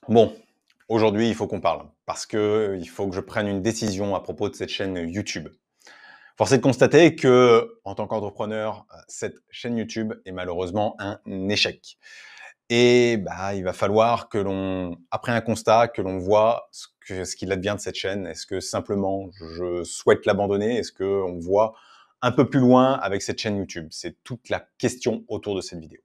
Bon, aujourd'hui, il faut qu'on parle parce que il faut que je prenne une décision à propos de cette chaîne YouTube. Force est de constater que, en tant qu'entrepreneur, cette chaîne YouTube est malheureusement un échec. Et bah, il va falloir que l'on, après un constat, que l'on voit ce qu'il advient de cette chaîne. Est-ce que simplement je souhaite l'abandonner? Est-ce qu'on voit un peu plus loin avec cette chaîne YouTube? C'est toute la question autour de cette vidéo.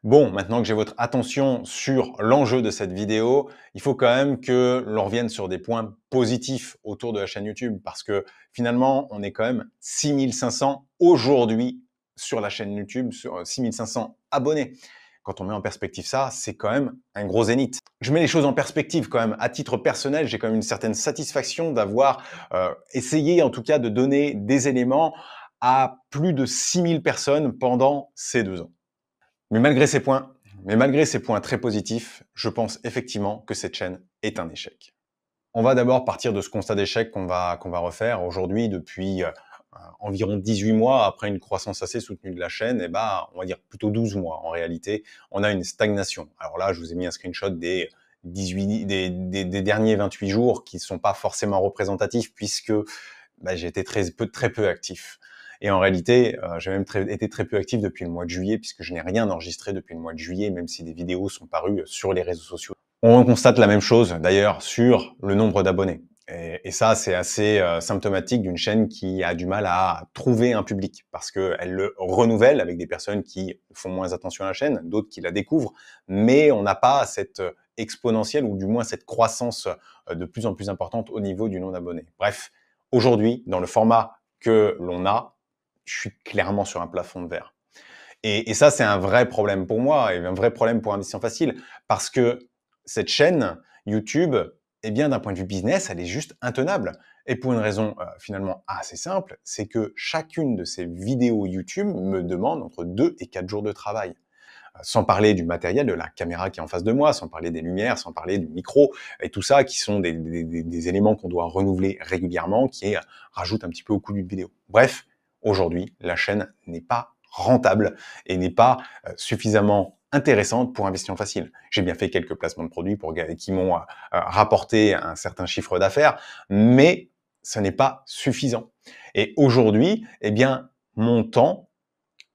Bon, maintenant que j'ai votre attention sur l'enjeu de cette vidéo, il faut quand même que l'on revienne sur des points positifs autour de la chaîne YouTube parce que finalement, on est quand même 6500 aujourd'hui sur la chaîne YouTube, sur 6500 abonnés. Quand on met en perspective ça, c'est quand même un gros zénith. Je mets les choses en perspective quand même. À titre personnel, j'ai quand même une certaine satisfaction d'avoir essayé en tout cas de donner des éléments à plus de 6000 personnes pendant ces 2 ans. Mais malgré ces points très positifs, je pense effectivement que cette chaîne est un échec. On va d'abord partir de ce constat d'échec qu'on va refaire aujourd'hui depuis environ 18 mois après une croissance assez soutenue de la chaîne, et bah, on va dire plutôt 12 mois en réalité, on a une stagnation. Alors là, je vous ai mis un screenshot des 18, des derniers 28 jours qui ne sont pas forcément représentatifs puisque bah, j'ai été très peu actif. Et en réalité, j'ai même été très peu actif depuis le mois de juillet, puisque je n'ai rien enregistré depuis le mois de juillet, même si des vidéos sont parues sur les réseaux sociaux. On constate la même chose, d'ailleurs, sur le nombre d'abonnés. Et ça, c'est assez symptomatique d'une chaîne qui a du mal à trouver un public, parce qu'elle le renouvelle avec des personnes qui font moins attention à la chaîne, d'autres qui la découvrent, mais on n'a pas cette exponentielle, ou du moins cette croissance de plus en plus importante au niveau du nombre d'abonnés. Bref, aujourd'hui, dans le format que l'on a, je suis clairement sur un plafond de verre. Et ça, c'est un vrai problème pour moi et un vrai problème pour Investir Facile parce que cette chaîne YouTube, eh bien, d'un point de vue business, elle est juste intenable. Et pour une raison finalement assez simple, c'est que chacune de ces vidéos YouTube me demande entre 2 et 4 jours de travail. Sans parler du matériel, de la caméra qui est en face de moi, sans parler des lumières, sans parler du micro, et tout ça qui sont des éléments qu'on doit renouveler régulièrement, qui rajoutent un petit peu au coût d'une vidéo. Bref, aujourd'hui, la chaîne n'est pas rentable et n'est pas suffisamment intéressante pour Investir Facile. J'ai bien fait quelques placements de produits qui m'ont rapporté un certain chiffre d'affaires, mais ce n'est pas suffisant. Et aujourd'hui, eh bien, mon temps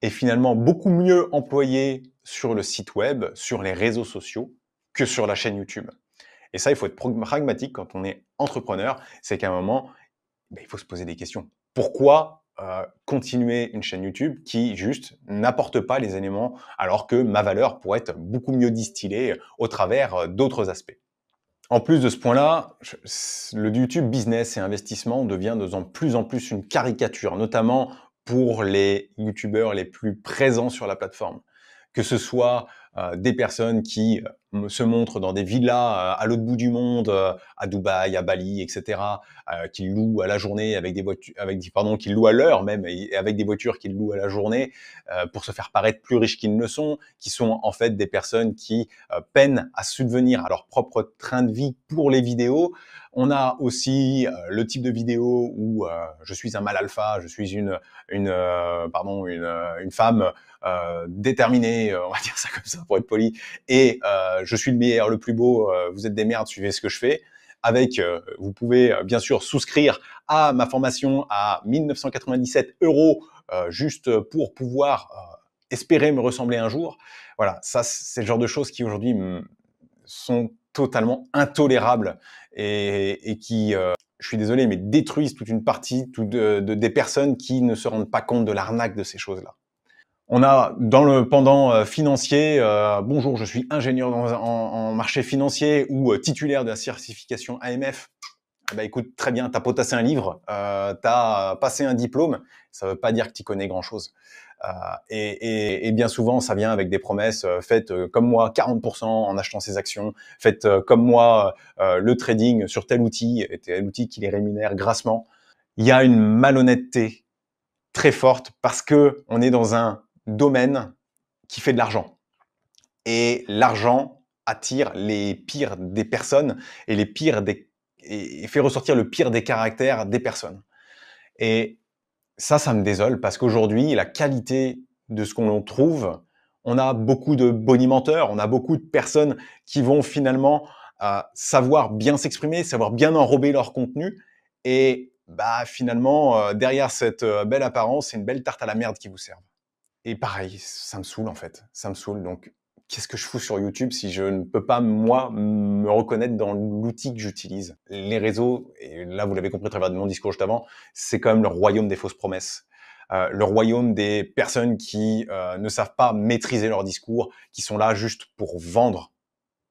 est finalement beaucoup mieux employé sur le site web, sur les réseaux sociaux, que sur la chaîne YouTube. Et ça, il faut être pragmatique quand on est entrepreneur, c'est qu'à un moment, il faut se poser des questions. Pourquoi continuer une chaîne YouTube qui juste n'apporte pas les éléments alors que ma valeur pourrait être beaucoup mieux distillée au travers d'autres aspects. En plus de ce point-là, le YouTube business et investissement devient de plus en plus une caricature, notamment pour les YouTubeurs les plus présents sur la plateforme. Que ce soit des personnes qui se montrent dans des villas à l'autre bout du monde, à Dubaï, à Bali, etc., qui louent à la journée avec des voitures, qui louent à l'heure même, et avec des voitures qu'ils louent à la journée pour se faire paraître plus riches qu'ils ne le sont, qui sont en fait des personnes qui peinent à subvenir à leur propre train de vie pour les vidéos. On a aussi le type de vidéo où je suis un mâle alpha, je suis une femme déterminée, on va dire ça comme ça pour être poli, et je suis le meilleur, le plus beau, vous êtes des merdes, suivez ce que je fais. Avec, vous pouvez bien sûr souscrire à ma formation à 1997 € juste pour pouvoir espérer me ressembler un jour. Voilà, ça c'est le genre de choses qui aujourd'hui sont totalement intolérables et qui, je suis désolé, mais détruisent toute une partie des personnes qui ne se rendent pas compte de l'arnaque de ces choses-là. On a dans le pendant financier, bonjour, je suis ingénieur en marché financier ou titulaire de la certification AMF. Bah écoute, très bien, t'as potassé un livre, t'as passé un diplôme, ça veut pas dire que tu connais grand-chose. Et bien souvent, ça vient avec des promesses, faites comme moi 40% en achetant ces actions, faites comme moi le trading sur tel outil qui les rémunère grassement. Il y a une malhonnêteté très forte parce que on est dans un domaine qui fait de l'argent. Et l'argent attire les pires des personnes et et fait ressortir le pire des caractères des personnes. Et ça me désole parce qu'aujourd'hui, la qualité de ce qu'on trouve, on a beaucoup de bonimenteurs, on a beaucoup de personnes qui vont finalement savoir bien s'exprimer, savoir bien enrober leur contenu et bah, finalement, derrière cette, belle apparence, c'est une belle tarte à la merde qui vous servent. Et pareil, ça me saoule en fait, ça me saoule donc qu'est-ce que je fous sur YouTube si je ne peux pas moi, me reconnaître dans l'outil que j'utilise? Les réseaux et là vous l'avez compris à travers mon discours juste avant, c'est quand même le royaume des fausses promesses. Le royaume des personnes qui, ne savent pas maîtriser leur discours, qui sont là juste pour vendre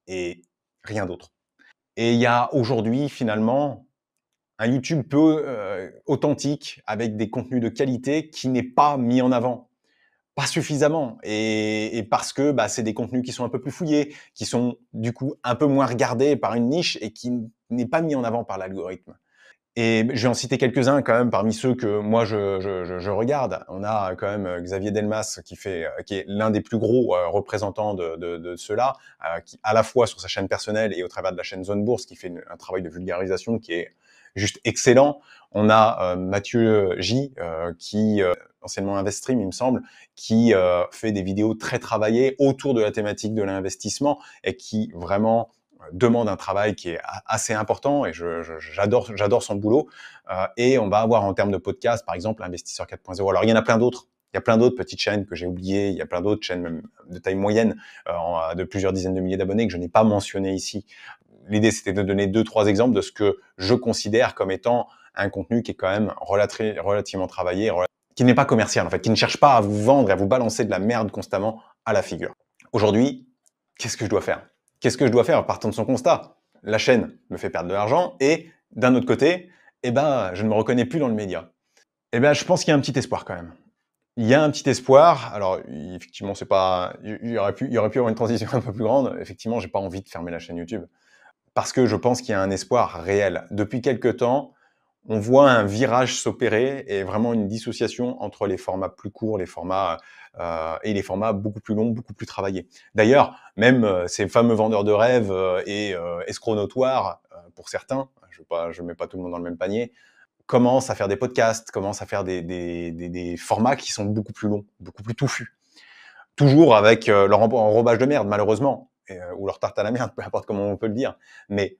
et rien d'autre. Et il y a aujourd'hui finalement un YouTube peu, authentique avec des contenus de qualité qui n'est pas mis en avant. Pas suffisamment et parce que, bah, c'est des contenus qui sont un peu plus fouillés, qui sont du coup un peu moins regardés par une niche et qui n'est pas mis en avant par l'algorithme. Et je vais en citer quelques-uns quand même parmi ceux que moi je regarde. On a quand même, Xavier Delmas qui est l'un des plus gros, représentants de ceux-là, qui à la fois sur sa chaîne personnelle et au travers de la chaîne Zone Bourse qui fait un travail de vulgarisation qui est juste excellent. On a, Mathieu J, qui, anciennement Investstream il me semble, qui, fait des vidéos très travaillées autour de la thématique de l'investissement et qui vraiment demande un travail qui est assez important et j'adore son boulot. Et on va avoir en termes de podcast, par exemple, Investisseur 4.0. Alors, il y en a plein d'autres. Il y a plein d'autres petites chaînes que j'ai oubliées. Il y a plein d'autres chaînes même de taille moyenne, de plusieurs dizaines de milliers d'abonnés que je n'ai pas mentionné ici. L'idée, c'était de donner 2-3 exemples de ce que je considère comme étant un contenu qui est quand même relativement travaillé, qui n'est pas commercial, en fait, qui ne cherche pas à vous vendre et à vous balancer de la merde constamment à la figure. Aujourd'hui, qu'est-ce que je dois faire? Qu'est-ce que je dois faire partant de son constat? La chaîne me fait perdre de l'argent et d'un autre côté, eh ben, je ne me reconnais plus dans le média. Eh ben, je pense qu'il y a un petit espoir quand même. Il y a un petit espoir. Alors, effectivement, c'est pas, il y aurait pu avoir une transition un peu plus grande. Effectivement, j'ai pas envie de fermer la chaîne YouTube parce que je pense qu'il y a un espoir réel. Depuis quelque temps, on voit un virage s'opérer et vraiment une dissociation entre les formats plus courts, les formats et les formats beaucoup plus longs, beaucoup plus travaillés. D'ailleurs, même ces fameux vendeurs de rêves et escrocs notoires, pour certains, je mets pas tout le monde dans le même panier, commencent à faire des podcasts, commencent à faire des formats qui sont beaucoup plus longs, beaucoup plus touffus. Toujours avec leur enrobage de merde, malheureusement, ou leur tarte à la merde, peu importe comment on peut le dire. Mais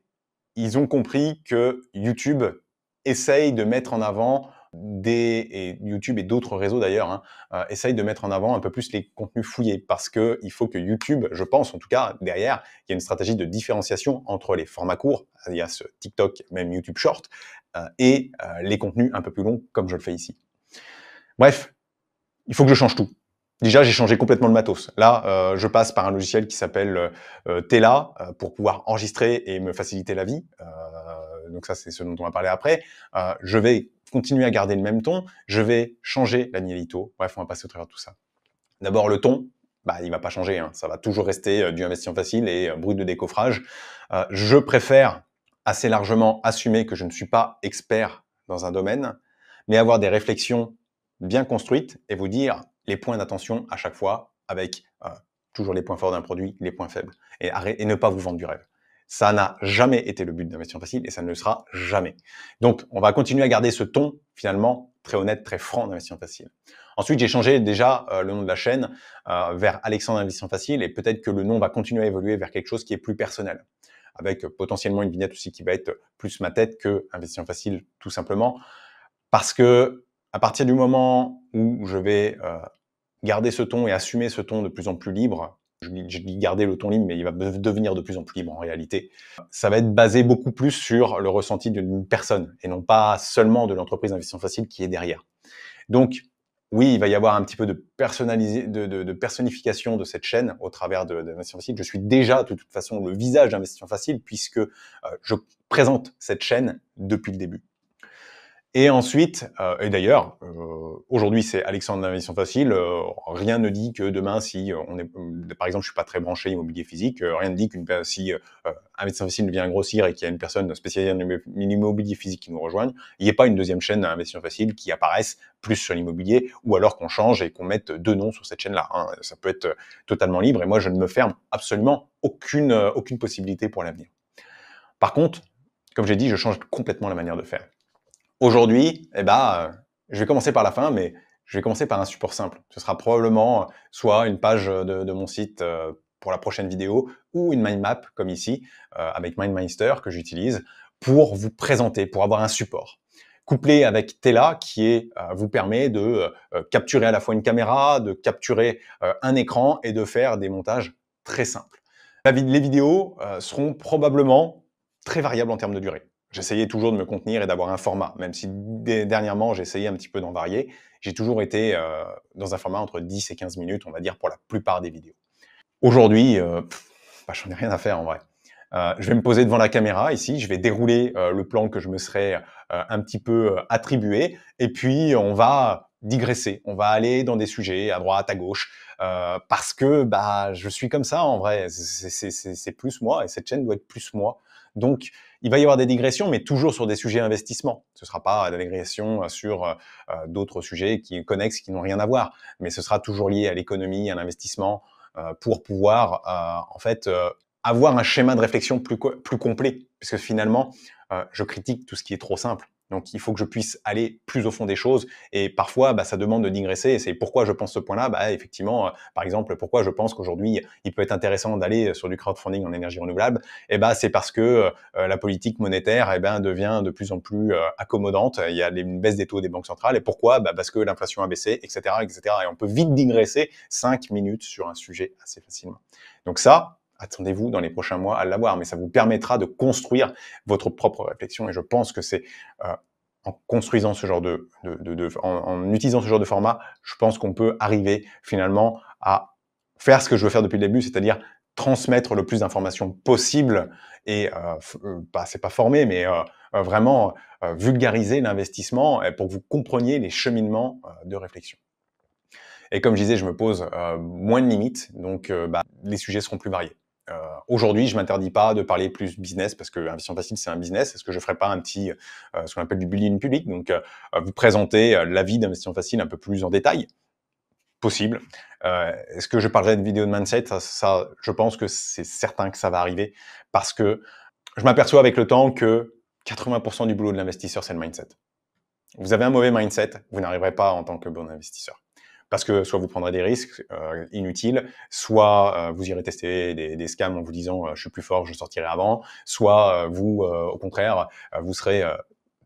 ils ont compris que YouTube essaye de mettre en avant et YouTube et d'autres réseaux d'ailleurs, hein, essayent de mettre en avant un peu plus les contenus fouillés parce que il faut que YouTube, je pense en tout cas, derrière, il y a une stratégie de différenciation entre les formats courts, il y a ce TikTok, même YouTube Short, et les contenus un peu plus longs comme je le fais ici. Bref, il faut que je change tout. Déjà, j'ai changé complètement le matos. Là, je passe par un logiciel qui s'appelle Tela pour pouvoir enregistrer et me faciliter la vie. Donc ça, c'est ce dont on va parler après. Je vais continuer à garder le même ton. Je vais changer la ligne. Bref, on va passer au travers de tout ça. D'abord, le ton, bah, il va pas changer. Hein. Ça va toujours rester du investissement facile et brut de décoffrage. Je préfère assez largement assumer que je ne suis pas expert dans un domaine, mais avoir des réflexions bien construites et vous dire les points d'attention à chaque fois avec toujours les points forts d'un produit, les points faibles et ne pas vous vendre du rêve. Ça n'a jamais été le but d'investissement facile et ça ne le sera jamais. Donc, on va continuer à garder ce ton finalement très honnête, très franc d'investissement facile. Ensuite, j'ai changé déjà le nom de la chaîne vers Alexandre Investissement Facile et peut-être que le nom va continuer à évoluer vers quelque chose qui est plus personnel avec potentiellement une vignette aussi qui va être plus ma tête que Investissement Facile tout simplement parce que à partir du moment où je vais garder ce ton et assumer ce ton de plus en plus libre, je dis garder le ton libre, mais il va devenir de plus en plus libre en réalité. Ça va être basé beaucoup plus sur le ressenti d'une personne et non pas seulement de l'entreprise d'investissement facile qui est derrière. Donc, oui, il va y avoir un petit peu de personnification de cette chaîne au travers d'Investissement Facile. Je suis déjà, de toute façon, le visage d'Investissement Facile puisque je présente cette chaîne depuis le début. Et ensuite, et d'ailleurs, aujourd'hui c'est Alexandre d'Investissement Facile. Rien ne dit que demain, si on est, par exemple, je suis pas très branché immobilier physique, rien ne dit si Investissement Facile devient grossir et qu'il y a une personne spécialisée en immobilier physique qui nous rejoigne, il n'y ait pas une deuxième chaîne Investissement Facile qui apparaisse plus sur l'immobilier, ou alors qu'on change et qu'on mette deux noms sur cette chaîne-là. Hein. Ça peut être totalement libre et moi je ne me ferme absolument aucune possibilité pour l'avenir. Par contre, comme j'ai dit, je change complètement la manière de faire. Aujourd'hui, eh ben, je vais commencer par la fin, mais je vais commencer par un support simple. Ce sera probablement soit une page de mon site pour la prochaine vidéo ou une mind map comme ici avec MindMeister que j'utilise pour vous présenter, pour avoir un support. Couplé avec Tela qui vous permet de capturer à la fois une caméra, de capturer un écran et de faire des montages très simples. Les vidéos seront probablement très variables en termes de durée. J'essayais toujours de me contenir et d'avoir un format, même si dernièrement j'ai essayé un petit peu d'en varier. J'ai toujours été dans un format entre 10 et 15 minutes, on va dire, pour la plupart des vidéos. Aujourd'hui, j'en ai rien à faire en vrai. Je vais me poser devant la caméra ici, je vais dérouler le plan que je me serais un petit peu attribué, et puis on va digresser, on va aller dans des sujets à droite, à gauche, parce que je suis comme ça en vrai, c'est plus moi, et cette chaîne doit être plus moi. Donc il va y avoir des digressions, mais toujours sur des sujets investissement. Ce ne sera pas des digressions sur d'autres sujets connexes qui n'ont rien à voir, mais ce sera toujours lié à l'économie, à l'investissement, pour pouvoir en fait avoir un schéma de réflexion plus complet, puisque finalement, je critique tout ce qui est trop simple. Donc, il faut que je puisse aller plus au fond des choses. Et parfois, ça demande de digresser. Et c'est pourquoi je pense ce point-là. Effectivement, par exemple, pourquoi je pense qu'aujourd'hui, il peut être intéressant d'aller sur du crowdfunding en énergie renouvelable. C'est parce que la politique monétaire devient de plus en plus accommodante. Il y a une baisse des taux des banques centrales. Et pourquoi Parce que l'inflation a baissé, etc., etc. Et on peut vite digresser 5 minutes sur un sujet assez facilement. Donc ça, attendez-vous dans les prochains mois à l'avoir, mais ça vous permettra de construire votre propre réflexion. Et je pense que c'est en construisant ce genre en utilisant ce genre de format, je pense qu'on peut arriver finalement à faire ce que je veux faire depuis le début, c'est-à-dire transmettre le plus d'informations possible et c'est pas former, mais vraiment vulgariser l'investissement pour que vous compreniez les cheminements de réflexion. Et comme je disais, je me pose moins de limites, donc les sujets seront plus variés. Aujourd'hui, je m'interdis pas de parler plus business parce que Investissement Facile, c'est un business. Est-ce que je ferai pas un petit, ce qu'on appelle du bullying public, donc vous présenter l'avis d'Investissement Facile un peu plus en détail? Possible. Est-ce que je parlerai de vidéo de mindset? Ça, je pense que c'est certain que ça va arriver parce que je m'aperçois avec le temps que 80% du boulot de l'investisseur, c'est le mindset. Vous avez un mauvais mindset, vous n'arriverez pas en tant que bon investisseur. Parce que soit vous prendrez des risques inutiles, soit vous irez tester des scams en vous disant je suis plus fort, je sortirai avant, soit vous, au contraire, vous serez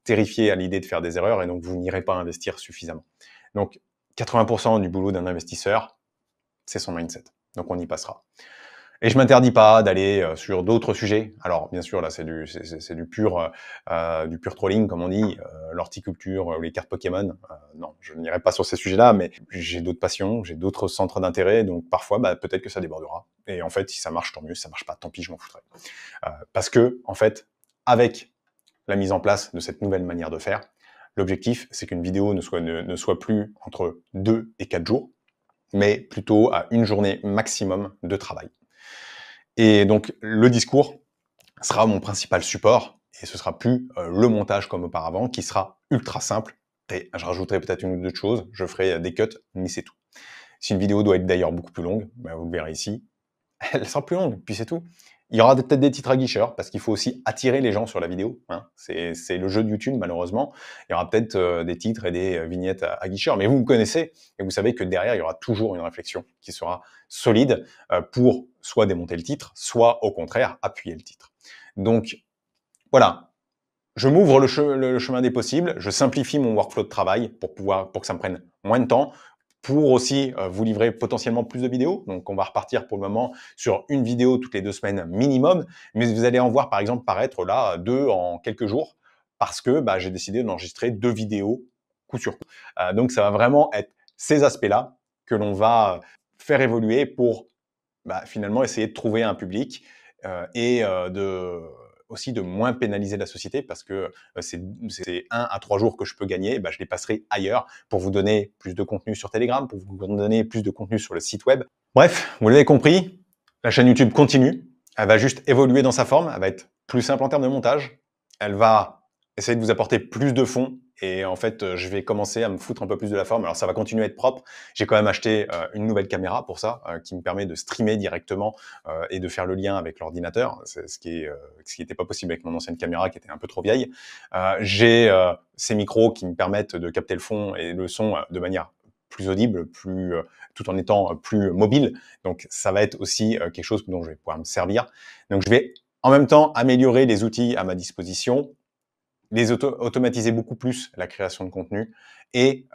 terrifié à l'idée de faire des erreurs et donc vous n'irez pas investir suffisamment. Donc 80% du boulot d'un investisseur, c'est son mindset. Donc on y passera. Et je m'interdis pas d'aller sur d'autres sujets. Alors bien sûr là c'est du pur trolling comme on dit, l'horticulture, les cartes Pokémon. Non, je n'irai pas sur ces sujets-là, mais j'ai d'autres passions, j'ai d'autres centres d'intérêt, donc parfois peut-être que ça débordera. Et en fait si ça marche tant mieux, si ça marche pas tant pis, je m'en foutrai. Parce que en fait avec la mise en place de cette nouvelle manière de faire, l'objectif c'est qu'une vidéo ne soit plus entre 2 et 4 jours, mais plutôt à une journée maximum de travail. Et donc, le discours sera mon principal support et ce sera plus le montage comme auparavant qui sera ultra simple. Et je rajouterai peut-être une ou deux choses, je ferai des cuts, mais c'est tout. Si une vidéo doit être d'ailleurs beaucoup plus longue, vous le verrez ici, elle sera plus longue, puis c'est tout. Il y aura peut-être des titres à guicheurs, parce qu'il faut aussi attirer les gens sur la vidéo. Hein. C'est le jeu de YouTube, malheureusement. Il y aura peut-être des titres et des vignettes à guicheurs. Mais vous me connaissez, et vous savez que derrière, il y aura toujours une réflexion qui sera solide pour soit démonter le titre, soit au contraire, appuyer le titre. Donc, voilà. Je m'ouvre le chemin des possibles, je simplifie mon workflow de travail pour que ça me prenne moins de temps, pour aussi vous livrer potentiellement plus de vidéos. Donc, on va repartir pour le moment sur une vidéo toutes les 2 semaines minimum. Mais vous allez en voir, par exemple, paraître là 2 en quelques jours parce que j'ai décidé d'enregistrer 2 vidéos coup sur coup. Donc, ça va vraiment être ces aspects-là que l'on va faire évoluer pour finalement essayer de trouver un public et aussi de moins pénaliser la société parce que c'est 1 à 3 jours que je peux gagner, je les passerai ailleurs pour vous donner plus de contenu sur Telegram, pour vous donner plus de contenu sur le site web. Bref, vous l'avez compris, la chaîne YouTube continue, elle va juste évoluer dans sa forme, elle va être plus simple en termes de montage, elle va essayer de vous apporter plus de fonds et en fait, je vais commencer à me foutre un peu plus de la forme. Alors ça va continuer à être propre. J'ai quand même acheté une nouvelle caméra pour ça, qui me permet de streamer directement et de faire le lien avec l'ordinateur, ce qui n'était pas possible avec mon ancienne caméra qui était un peu trop vieille. J'ai ces micros qui me permettent de capter le fond et le son de manière plus audible, tout en étant plus mobile. Donc, ça va être aussi quelque chose dont je vais pouvoir me servir. Donc, je vais en même temps améliorer les outils à ma disposition, automatiser beaucoup plus la création de contenu et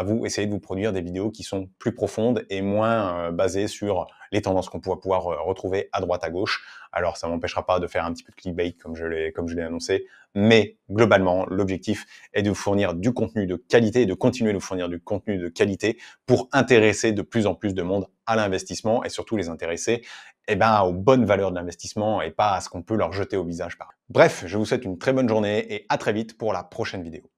vous essayer de vous produire des vidéos qui sont plus profondes et moins basées sur les tendances qu'on va pouvoir retrouver à droite à gauche. Alors ça m'empêchera pas de faire un petit peu de clickbait comme je l'ai annoncé, mais globalement l'objectif est de vous fournir du contenu de qualité et de continuer de vous fournir du contenu de qualité pour intéresser de plus en plus de monde à l'investissement et surtout les intéresser aux bonnes valeurs de l'investissement et pas à ce qu'on peut leur jeter au visage par. Bref, je vous souhaite une très bonne journée et à très vite pour la prochaine vidéo.